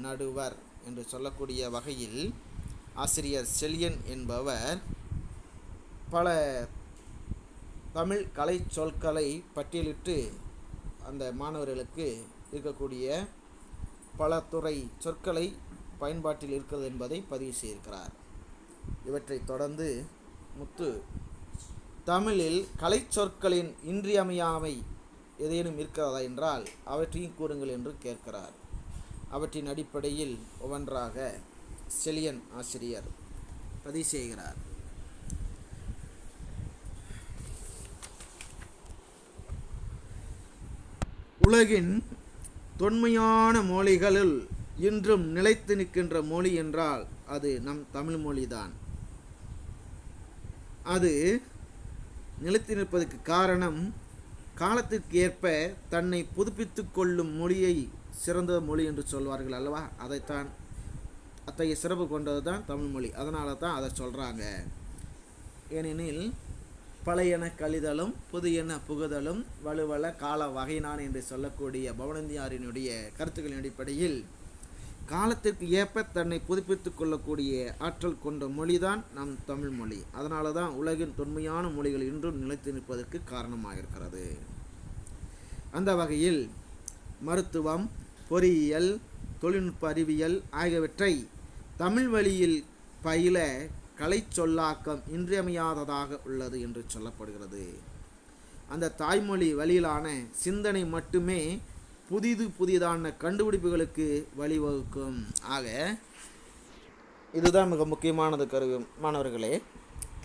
நடுவர் என்று சொல்லக்கூடிய வகையில் ஆசிரியர் செலியன் என்பவர் பல தமிழ் கலை சொற்களை பட்டியலிட்டு அந்த மாணவர்களுக்கு இருக்கக்கூடிய பல துறை சொற்களை பயன்பாட்டில் இருக்கிறது என்பதை பதிவு செய்திருக்கிறார். இவற்றை தொடர்ந்து முத்து தமிழில் கலை சொற்களின் இன்றியமையாமை ஏதேனும் இருக்கிறதா என்றால் அவற்றையும் கூறுங்கள் என்று கேட்கிறார். அவற்றின் அடிப்படையில் ஒவ்வொன்றாக செலியன் ஆசிரியர் பதிவு செய்கிறார். உலகின் தொன்மையான மொழிகளுள் இன்றும் நிலைத்து நிற்கின்ற மொழி என்றால் அது நம் தமிழ் மொழிதான். அது நிலைத்து நிற்பதற்கு காரணம் காலத்திற்கு ஏற்ப தன்னை புதுப்பித்து கொள்ளும் மொழியை சிறந்த மொழி என்று சொல்வார்கள் அல்லவா, அதைத்தான் அத்தகைய சிறப்பு கொண்டது தான் தமிழ் மொழி. அதனால தான் அதை சொல்கிறாங்க. ஏனெனில் பழையன கழிதலும் புதியன புகுதலும் வலுவல கால வகைனான் என்று சொல்லக்கூடிய பவனந்தியாரினுடைய கருத்துக்களின் அடிப்படையில் காலத்திற்கு ஏற்ப தன்னை புதுப்பித்து கொள்ளக்கூடிய ஆற்றல் கொண்ட மொழிதான் நம் தமிழ் மொழி. அதனால தான் உலகின் தொன்மையான மொழிகள் இன்றும் நிலைத்து நிற்பதற்கு காரணமாக இருக்கிறது. அந்த வகையில் மருத்துவம், பொறியியல், தொழில்நுட்ப அறிவியல் ஆகியவற்றை தமிழ் வழியில் பயில கலை சொல்லாக்கம் இன்றியமையாததாக உள்ளது என்று சொல்லப்படுகிறது. அந்த தாய்மொழி வழியிலான சிந்தனை மட்டுமே புதிதான கண்டுபிடிப்புகளுக்கு வழிவகுக்கும். ஆக இதுதான் மிக முக்கியமானது கருவி மாணவர்களே.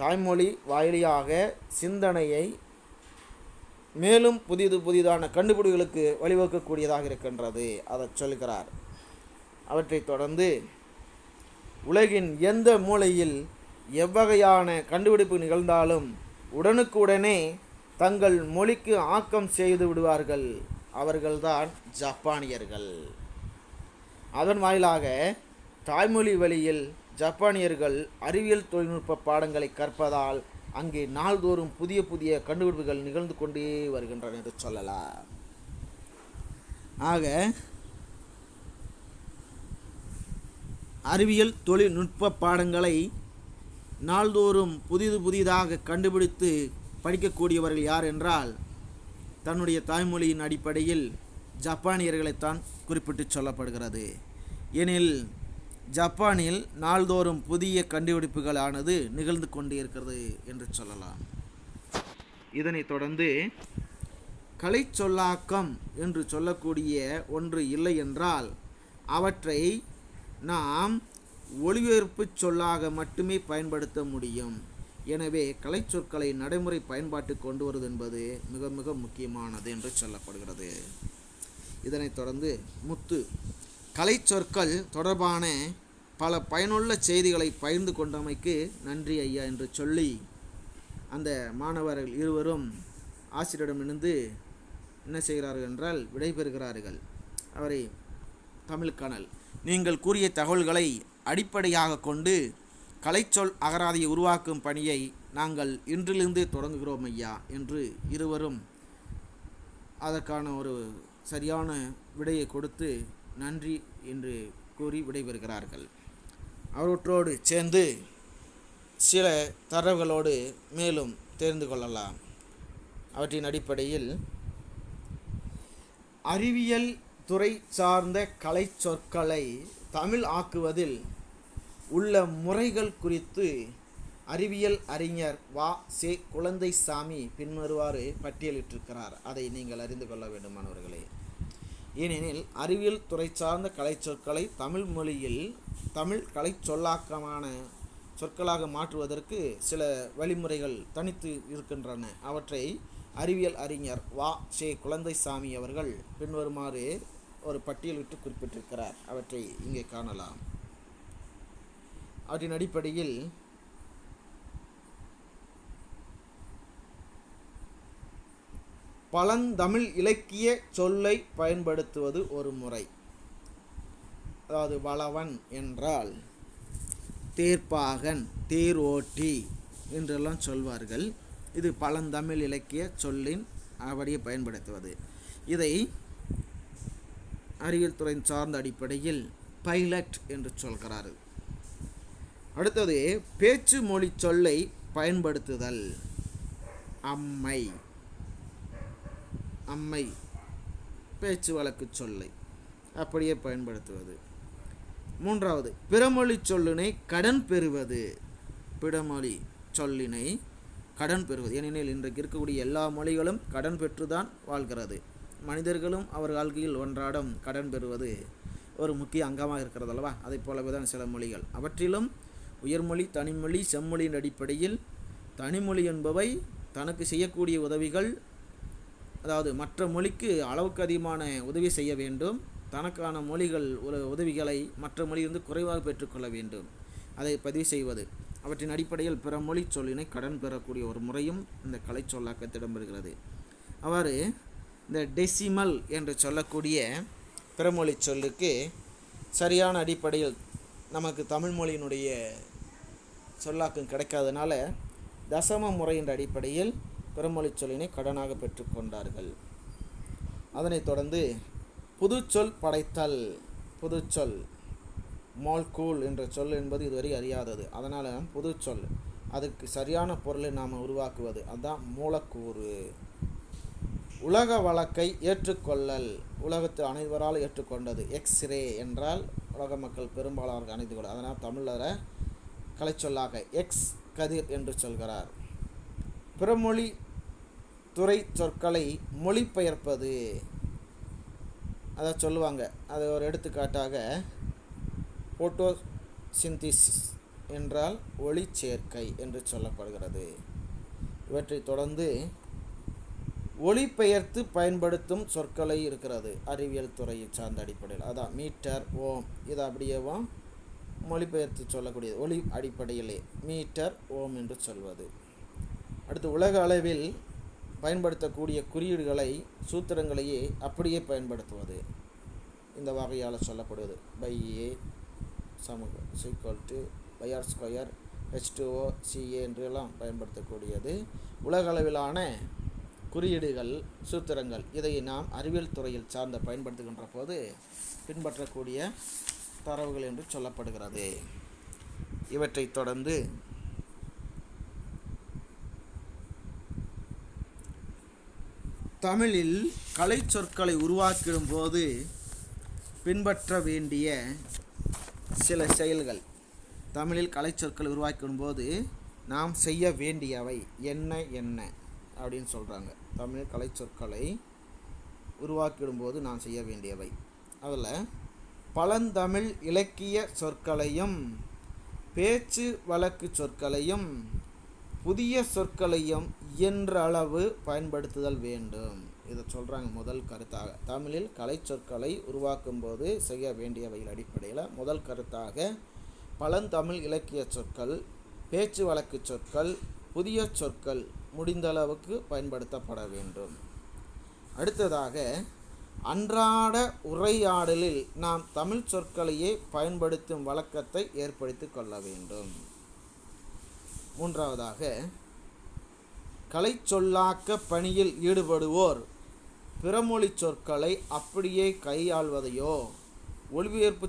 தாய்மொழி வாயிலாக சிந்தனையை மேலும் புதிதான கண்டுபிடிப்புகளுக்கு வழிவகுக்கக்கூடியதாக இருக்கின்றது, அதை சொல்கிறார். அவற்றை தொடர்ந்து உலகின் எந்த மூலையில் எவ்வகையான கண்டுபிடிப்பு நிகழ்ந்தாலும் உடனுக்குடனே தங்கள் மொழிக்கு ஆக்கம் செய்து விடுவார்கள். அவர்கள்தான் ஜப்பானியர்கள். அதன் வாயிலாக தாய்மொழி வழியில் ஜப்பானியர்கள் அறிவியல் தொழில்நுட்ப பாடங்களை கற்பதால் அங்கே நாள்தோறும் புதிய கண்டுபிடிப்புகள் நிகழ்ந்து கொண்டே வருகின்றன என்று சொல்லலாம். ஆக அறிவியல் தொழில்நுட்ப பாடங்களை நாள்தோறும் புதிதாக கண்டுபிடித்து படிக்கக்கூடியவர்கள் யார் என்றால் தன்னுடைய தாய்மொழியின் அடிப்படையில் ஜப்பானியர்களைத்தான் குறிப்பிட்டு சொல்லப்படுகிறது. எனில் ஜப்பானில் நாள்தோறும் புதிய கண்டுபிடிப்புகளானது நிகழ்ந்து கொண்டே இருக்கிறது என்று சொல்லலாம். இதனைத் தொடர்ந்து கலை சொல்லாக்கம் என்று சொல்லக்கூடிய ஒன்று இல்லை என்றால் அவற்றை நாம் ஒலிபெயர்ப்பு சொல்லாக மட்டுமே பயன்படுத்த முடியும். எனவே கலை சொற்களை நடைமுறை பயன்பாட்டு கொண்டு வருவது என்பது மிக மிக முக்கியமானது என்று சொல்லப்படுகிறது. இதனைத் தொடர்ந்து முத்து கலை சொற்கள் தொடர்பான பல பயனுள்ள செய்திகளை பகிர்ந்து கொண்டமைக்கு நன்றி ஐயா என்று சொல்லி அந்த மாணவர்கள் இருவரும் ஆசிரியரிடமிருந்து என்ன செய்கிறார்கள் என்றால் விடைபெறுகிறார்கள். அவரை தமிழ்கனல், நீங்கள் கூறிய தகவல்களை அடிப்படையாக கொண்டு கலைச்சொல் அகராதியை உருவாக்கும் பணியை நாங்கள் இன்றிலிருந்து தொடங்குகிறோம் ஐயா என்று இருவரும் அதற்கான ஒரு சரியான விடையை கொடுத்து நன்றி என்று கூறி விடைபெறுகிறார்கள். அவற்றோடு சேர்ந்து சில தரவுகளோடு மேலும் தெரிந்து கொள்ளலாம். அவற்றின் அடிப்படையில் அறிவியல் துறை சார்ந்த கலை சொற்களை தமிழ் ஆக்குவதில் உள்ள முறைகள் குறித்து அறிவியல் அறிஞர் வ.செ. குழந்தைசாமி பின்வருமாறு பட்டியலிட்டிருக்கிறார். அதை நீங்கள் அறிந்து கொள்ள வேண்டும் மாணவர்களே. ஏனெனில் அறிவியல் துறை சார்ந்த கலை சொற்களை தமிழ் மொழியில் தமிழ் கலை சொல்லாக்கமான சொற்களாக மாற்றுவதற்கு சில வழிமுறைகள் தனித்து இருக்கின்றன. அவற்றை அறிவியல் அறிஞர் வ.செ. குழந்தைசாமி அவர்கள் பின்வருமாறு ஒரு பட்டியலிட்டு குறிப்பிட்டிருக்கிறார். அவற்றை இங்கே காணலாம். அவற்றின் அடிப்படையில் பழந்தமிழ் இலக்கிய சொல்லை பயன்படுத்துவது ஒரு முறை. அதாவது வளவன் என்றால் தேர்ப்பாகன், தேர் ஓட்டி என்றெல்லாம் சொல்வார்கள். இது பழந்தமிழ் இலக்கிய சொல்லின் அப்படியே பயன்படுத்துவது. இதை அறிவியல் துறை சார்ந்த அடிப்படையில் பைலட் என்று சொல்கிறார்கள். அடுத்தது பேச்சு மொழி சொல்லை பயன்படுத்துதல். அம்மை, அம்மை பேச்சு வழக்கு சொல்லை அப்படியே பயன்படுத்துவது. மூன்றாவது பிறமொழி சொல்லினை கடன் பெறுவது. பிறமொழி சொல்லினை கடன் பெறுவது. ஏனெனில் இன்றைக்கு இருக்கக்கூடிய எல்லா மொழிகளும் கடன் பெற்றுதான் வாழ்கிறது. மனிதர்களும் அவர் வாழ்க்கையில் ஒன்றாடம் கடன் பெறுவது ஒரு முக்கிய அங்கமாக இருக்கிறது அல்லவா? அதை போலவே தான் சில மொழிகள். அவற்றிலும் உயர்மொழி, தனிமொழி, செம்மொழியின் அடிப்படையில் தனிமொழி என்பவை தனக்கு செய்யக்கூடிய உதவிகள், அதாவது மற்ற மொழிக்கு அளவுக்கு அதிகமான உதவி செய்ய வேண்டும். தனக்கான மொழிகள் உதவிகளை மற்ற மொழியிலிருந்து குறைவாக பெற்றுக்கொள்ள வேண்டும். அதை பதிவு செய்வது. அவற்றின் அடிப்படையில் பிற மொழி சொல்லினை கடன் பெறக்கூடிய ஒரு முறையும் இந்த கலை சொல்லாக்கத்தில் இடம்பெறுகிறது. அவ்வாறு இந்த டெசிமல் என்று சொல்லக்கூடிய பிறமொழி சொல்லுக்கு சரியான அடிப்படையில் நமக்கு தமிழ் மொழியினுடைய சொல்லாக்கம் கிடைக்காதனால தசம முறை என்ற அடிப்படையில் பிறமொழி சொல்லினை கடனாக பெற்றுக்கொண்டார்கள். அதனைத் தொடர்ந்து புதுச்சொல் படைத்தல். புதுச்சொல் மால்கூல் என்ற சொல் என்பது இதுவரை அறியாதது. அதனால் புதுச்சொல் அதுக்கு சரியான பொருளை நாம் உருவாக்குவது, அதுதான் மூலக்கூறு. உலக வழக்கை ஏற்றுக்கொள்ளல். உலகத்து அனைவரால் ஏற்றுக்கொண்டது. எக்ஸ்ரே என்றால் உலக மக்கள் பெரும்பாலானவர்கள் அனைத்து கொள்ள, அதனால் தமிழரை கலைச்சொல்லாக எக்ஸ் கதிர் என்று சொல்கிறார். பிறமொழி துறை சொற்களை மொழிபெயர்ப்பது. அதை சொல்லுவாங்க. அது ஒரு எடுத்துக்காட்டாக போட்டோசிந்தசிஸ் என்றால் ஒளி சேர்க்கை என்று சொல்லப்படுகிறது. இவற்றை தொடர்ந்து ஒளிபெயர்த்து பயன்படுத்தும் சொற்களை இருக்கிறது அறிவியல் துறையை சார்ந்த அடிப்படையில். அதான் மீட்டர், ஓம், இது அப்படியேவும் மொழிபெயர்த்து சொல்லக்கூடியது. ஒளி அடிப்படையிலே மீட்டர், ஓம் என்று சொல்வது. அடுத்து உலக அளவில் பயன்படுத்தக்கூடிய குறியீடுகளை, சூத்திரங்களையே அப்படியே பயன்படுத்துவது. இந்த வகையால் சொல்லப்படுவது pi A = pi r square H2O CA என்றெல்லாம் பயன்படுத்தக்கூடியது. உலக அளவிலான குறியீடுகள், சூத்திரங்கள், இதை நாம் அறிவியல் துறையில் சார்ந்த பயன்படுத்துகின்ற போது பின்பற்றக்கூடிய தரவுகள் என்று சொல்லப்படுகிறது. இவற்றை தொடர்ந்து தமிழில் கலை சொற்களை உருவாக்கிடும் போது பின்பற்ற வேண்டிய சில செயல்கள். தமிழில் கலை சொற்களை உருவாக்கிடும் போது நாம் செய்ய வேண்டியவை என்ன என்ன அப்படின்னு சொல்கிறாங்க. தமிழ் கலை சொற்களை உருவாக்கிடும்போது நாம் செய்ய வேண்டியவை. அதில் பழந்தமிழ் இலக்கிய சொற்களையும் பேச்சு வழக்கு சொற்களையும் புதிய சொற்களையும் இயன்ற அளவு பயன்படுத்துதல் வேண்டும். இதை சொல்கிறாங்க முதல் கருத்தாக. தமிழில் கலை சொற்களை உருவாக்கும் போது செய்ய வேண்டியவைகள் அடிப்படையில் முதல் கருத்தாக பழந்தமிழ் இலக்கிய சொற்கள், பேச்சு வழக்கு சொற்கள், புதிய சொற்கள் முடிந்தளவுக்கு பயன்படுத்தப்பட வேண்டும். அடுத்ததாக, அன்றாட உரையாடலில் நாம் தமிழ் சொற்களையே பயன்படுத்தும் வழக்கத்தை ஏற்படுத்தி கொள்ள வேண்டும். மூன்றாவதாக, கலை சொல்லாக்க பணியில் ஈடுபடுவோர் பிறமொழி சொற்களை அப்படியே கையாள்வதையோ ஒலிபெயர்ப்பு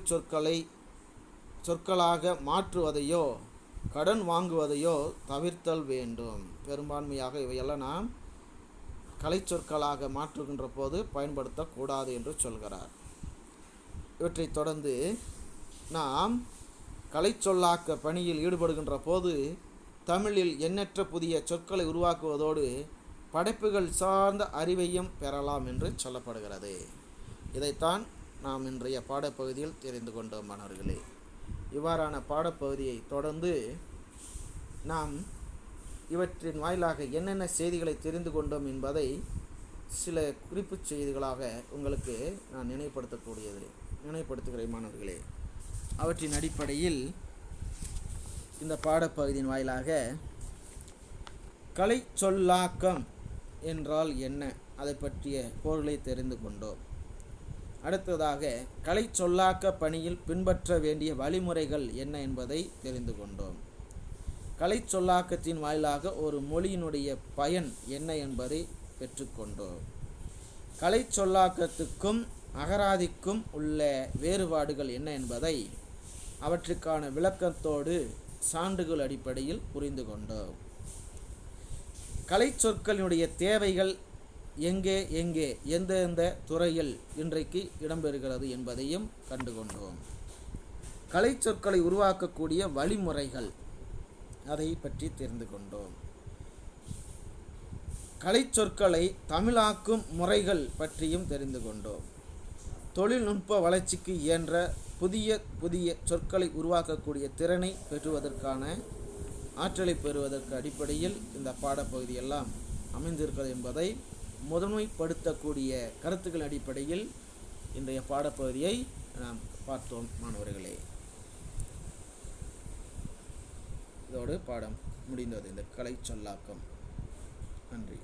சொற்களாக மாற்றுவதையோ கடன் வாங்குவதையோ தவிர்த்தல் வேண்டும். பெரும்பான்மையாக இவையெல்லாம் நாம் கலை சொற்களாக மாற்றுகின்ற போது பயன்படுத்தக்கூடாது என்று சொல்கிறார். இவற்றை தொடர்ந்து நாம் கலை சொல்லாக்க பணியில் ஈடுபடுகின்ற போது தமிழில் எண்ணற்ற புதிய சொற்களை உருவாக்குவதோடு படைப்புகள் சார்ந்த அறிவையும் பெறலாம் என்று சொல்லப்படுகிறது. இதைத்தான் நாம் இன்றைய பாடப்பகுதியில் தெரிந்து கொண்டோம் மாணவர்களே. இவ்வாறான பாடப்பகுதியை தொடர்ந்து நாம் இவற்றின் வாயிலாக என்னென்ன செய்திகளை தெரிந்து கொண்டோம் என்பதை சில குறிப்பு செய்திகளாக உங்களுக்கு நான் நினைவுபடுத்துகிறேன் மாணவர்களே. அவற்றின் அடிப்படையில் இந்த பாடப்பகுதியின் வாயிலாக கலை சொல்லாக்கம் என்றால் என்ன, அதை பற்றிய பொருளை தெரிந்து கொண்டோம். அடுத்ததாக, கலை சொல்லாக்க பணியில் பின்பற்ற வேண்டிய வழிமுறைகள் என்ன என்பதை தெரிந்து கொண்டோம். கலை சொல்லாக்கத்தின் வாயிலாக ஒரு மொழியினுடைய பயன் என்ன என்பதை பெற்றுக்கொண்டோம். கலை சொல்லாக்கத்துக்கும் அகராதிக்கும் உள்ள வேறுபாடுகள் என்ன என்பதை அவற்றுக்கான விளக்கத்தோடு சான்றுகள் அடிப்படையில் புரிந்து கொண்டோம். கலை சொற்களினுடைய தேவைகள் எங்கே எந்தெந்த துறையில் இன்றைக்கு இடம்பெறுகிறது என்பதையும் கண்டுகொண்டோம். கலை சொற்களை உருவாக்கக்கூடிய வழிமுறைகள் அதை பற்றி தெரிந்து கொண்டோம். கலை சொற்களை தமிழாக்கும் முறைகள் பற்றியும் தெரிந்து கொண்டோம். தொழில்நுட்ப வளர்ச்சிக்கு இயன்ற புதிய சொற்களை உருவாக்கக்கூடிய திறனை பெற்றுவதற்கான ஆற்றலை பெறுவதற்கு அடிப்படையில் இந்த பாடப்பகுதியெல்லாம் அமைந்திருக்கிறது என்பதை முதன்மைப்படுத்தக்கூடிய கருத்துக்கள் அடிப்படையில் இன்றைய பாடப்பகுதியை நாம் பார்த்தோம் மாணவர்களே. இதோடு பாடம் முடிந்தது. இந்த கலை சொல்லாக்கம். நன்றி.